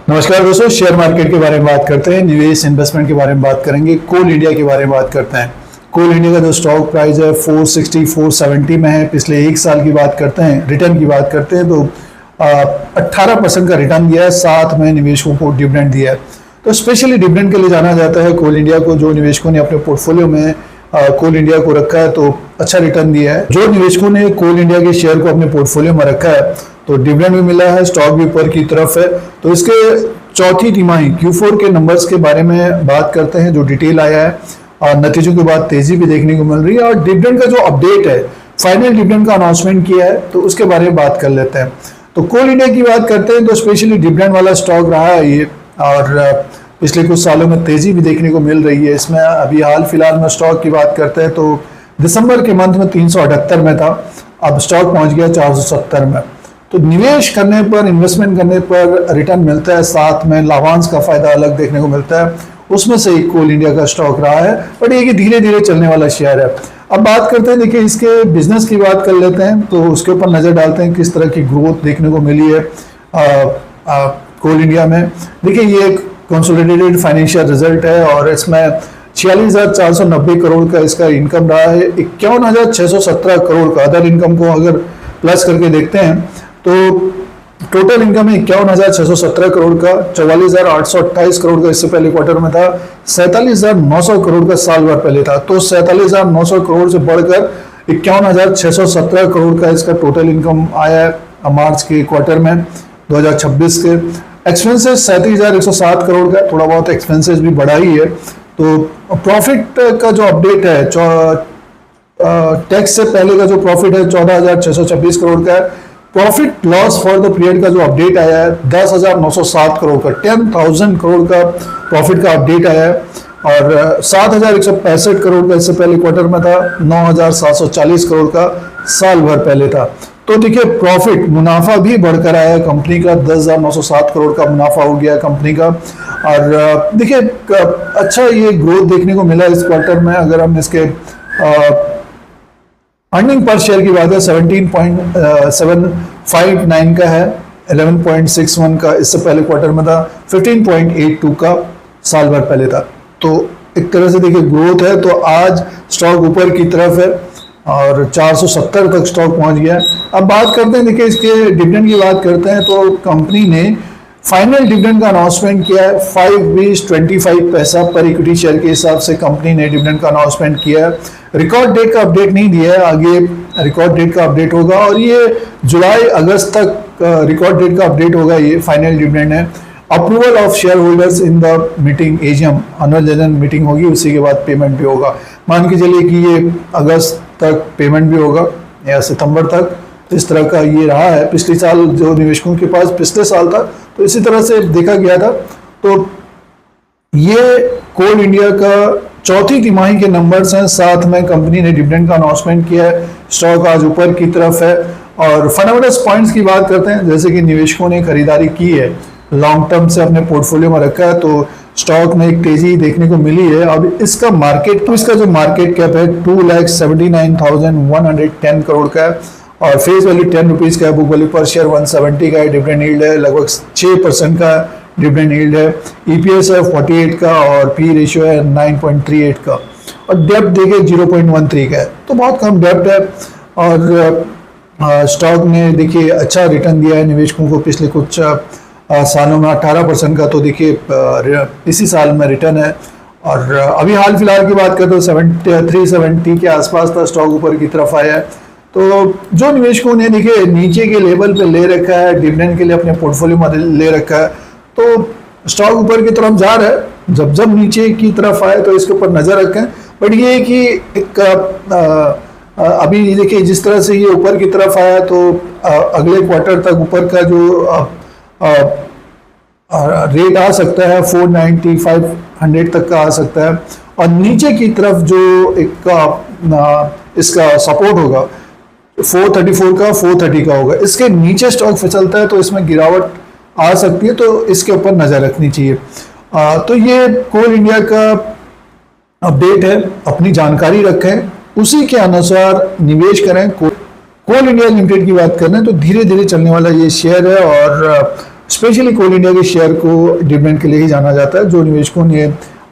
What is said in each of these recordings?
नमस्कार दोस्तों, share market के बारे में बात करते हैं, निवेश इन्वेस्टमेंट के बारे में बात करेंगे, कोल इंडिया के बारे में बात करते हैं। कोल इंडिया का जो स्टॉक प्राइस है 460 470 में है। पिछले एक साल की बात करते हैं, रिटर्न की बात करते हैं तो 18% का रिटर्न दिया है, साथ में निवेशकों को डिविडेंड दिया है। तो स्पेशली डिविडेंड के लिए जाना जाता है कोल इंडिया को। जो निवेशकों ने अपने पोर्टफोलियो में कोल इंडिया को रखा है तो अच्छा रिटर्न दिया है। जो निवेशकों ने कोल इंडिया के शेयर को अपने पोर्टफोलियो में रखा है तो डिविडेंड भी मिला है, स्टॉक भी ऊपर की तरफ है। तो इसके चौथी तिमाही Q4 के नंबर्स के बारे में बात करते हैं, जो डिटेल आया है और नतीजों के बाद तेजी भी देखने को मिल रही है। और डिविडेंड का जो अपडेट है, फाइनल डिविडेंड का अनाउंसमेंट किया है तो उसके बारे में बात कर लेते हैं। तो कोल इंडिया की बात करते हैं तो स्पेशली डिविडेंड वाला स्टॉक रहा है ये, और पिछले कुछ सालों में तेजी भी देखने को मिल रही है इसमें। अभी हाल फिलहाल में स्टॉक की बात करते हैं तो दिसंबर के मंथ में 378 में था, अब स्टॉक पहुंच गया 470 में। तो निवेश करने पर, इन्वेस्टमेंट करने पर रिटर्न मिलता है, साथ में लाभांश का फायदा अलग देखने को मिलता है। उसमें से एक कोल इंडिया का स्टॉक रहा है, बट ये कि धीरे धीरे चलने वाला शेयर है। अब बात करते हैं, देखिए इसके बिजनेस की बात कर लेते हैं तो उसके ऊपर नजर डालते हैं किस तरह की ग्रोथ देखने को मिली है कोल इंडिया में। देखिए ये एक कंसोलिडेटेड फाइनेंशियल रिजल्ट है और इसमें 46,490 करोड़ का इसका इनकम रहा है। 51,617 करोड़ का अदर इनकम को अगर प्लस करके देखते हैं तो टोटल इनकम है 51,617 करोड़ का। 44,828 करोड़ का इससे पहले क्वार्टर में था। 47,900 करोड़ का साल भर पहले था। तो 47,900 करोड़ से बढ़कर 51,617 करोड़ का इसका टोटल इनकम आया है मार्च के क्वार्टर में 2026 के। एक्सपेंसेस 37,107 करोड़ का, थोड़ा बहुत एक्सपेंसेस भी बढ़ा ही है। तो प्रॉफिट का जो अपडेट है, टैक्स से पहले का जो प्रॉफिट है 14,626 करोड़ का है। Profit loss for the period का जो अपडेट आया है 10,907 करोड़ का, 10,000 करोड़ का प्रॉफिट का अपडेट आया है। और 7,165 करोड़ का इससे पहले क्वार्टर में था, 9,740 करोड़ का साल भर पहले था। तो देखिए प्रॉफिट, मुनाफा भी बढ़कर आया है कंपनी का, 10,907 करोड़ का मुनाफा हो गया कंपनी का। और देखिए अच्छा ये ग्रोथ देखने को मिला इस क्वार्टर में। अगर हम इसके अर्निंग पर शेयर की बात है 17.759 का है, 11.61 का इससे पहले क्वार्टर में था, 15.82 का साल भर पहले था। तो एक तरह से देखिए ग्रोथ है। तो आज स्टॉक ऊपर की तरफ है और 470 तक स्टॉक पहुंच गया। अब बात करते हैं, देखिए इसके डिविडेंड की बात करते हैं तो कंपनी ने फाइनल डिविडेंड का अनाउंसमेंट किया है। 5.25 पैसा पर इक्विटी शेयर के हिसाब से कंपनी ने डिविडेंड का अनाउंसमेंट किया है। रिकॉर्ड डेट का अपडेट नहीं दिया है, आगे रिकॉर्ड डेट का अपडेट होगा और ये जुलाई अगस्त तक रिकॉर्ड डेट का अपडेट होगा। ये फाइनल डिविडेंड है। Approval of share holders in the meeting, AGM annual general meeting होगी, उसी के बाद पेमेंट भी होगा। मान के चलिए कि ये अगस्त तक पेमेंट भी होगा या सितंबर तक, इस तरह का ये रहा है। पिछले साल जो निवेशकों के पास पिछले साल था तो इसी तरह से देखा गया था। तो ये कोल इंडिया का चौथी तिमाही के नंबर्स हैं, साथ में कंपनी ने डिविडेंड का अनाउंसमेंट किया है। स्टॉक आज ऊपर की तरफ है। और फंडामेंटल पॉइंट्स की बात करते हैं, जैसे कि निवेशकों ने खरीदारी की है, लॉन्ग टर्म से अपने पोर्टफोलियो में रखा है तो स्टॉक में एक तेजी देखने को मिली है। अब इसका मार्केट, तो इसका जो मार्केट कैप है 2,79,110 करोड़ का है और फेस वैल्यू 10 रुपीज का है, बुक वैल्यू पर शेयर 170 का है, डिविडेंड यील्ड है लगभग 6% का डिविडेंड यील्ड है, ईपीएस है 48 का और पी रेशियो है 9.38 का और डेप्ट देखिए 0.13 का है, तो बहुत कम डेप्ट है। और स्टॉक ने देखिए अच्छा रिटर्न दिया है निवेशकों को पिछले कुछ सालों में 18% का, तो देखिए इसी साल में रिटर्न है। और अभी हाल फिलहाल की बात करें तो 370 के आसपास था, स्टॉक ऊपर की तरफ आया है। तो जो निवेशकों ने देखिए नीचे के लेवल पे ले रखा है, डिविडेंड के लिए अपने पोर्टफोलियो में ले रखा है, तो स्टॉक ऊपर की तरफ जा रहा है। जब जब नीचे की तरफ आए तो इसके ऊपर नजर रखें। बट ये कि एक अभी देखिए जिस तरह से ये ऊपर की तरफ आया तो अगले क्वार्टर तक ऊपर का जो रेट आ सकता है 490-500 तक का आ सकता है। और नीचे की तरफ जो एक इसका सपोर्ट होगा 434 का, 430 का होगा। इसके नीचे स्टॉक फिसलता है तो इसमें गिरावट आ सकती है, तो इसके ऊपर नजर रखनी चाहिए। तो ये कोल इंडिया का अपडेट है, अपनी जानकारी रखें, उसी के अनुसार निवेश करें। कोल इंडिया लिमिटेड की बात करें तो धीरे धीरे चलने वाला ये शेयर है और स्पेशली कोल इंडिया के शेयर को डिविडेंड के लिए ही जाना जाता है। जो निवेशकों ने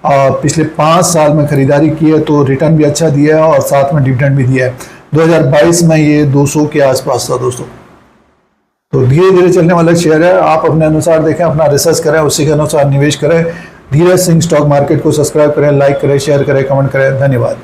पिछले 5 साल में खरीदारी की है तो रिटर्न भी अच्छा दिया है और साथ में डिविडेंड भी दिया है। 2022 में ये 200 के आसपास था दोस्तों। तो धीरे धीरे चलने वाला शेयर है, आप अपने अनुसार देखें, अपना रिसर्च करें, उसी के अनुसार निवेश करें। धीरज सिंह स्टॉक मार्केट को सब्सक्राइब करें, लाइक करें, शेयर करें, कमेंट करें। धन्यवाद।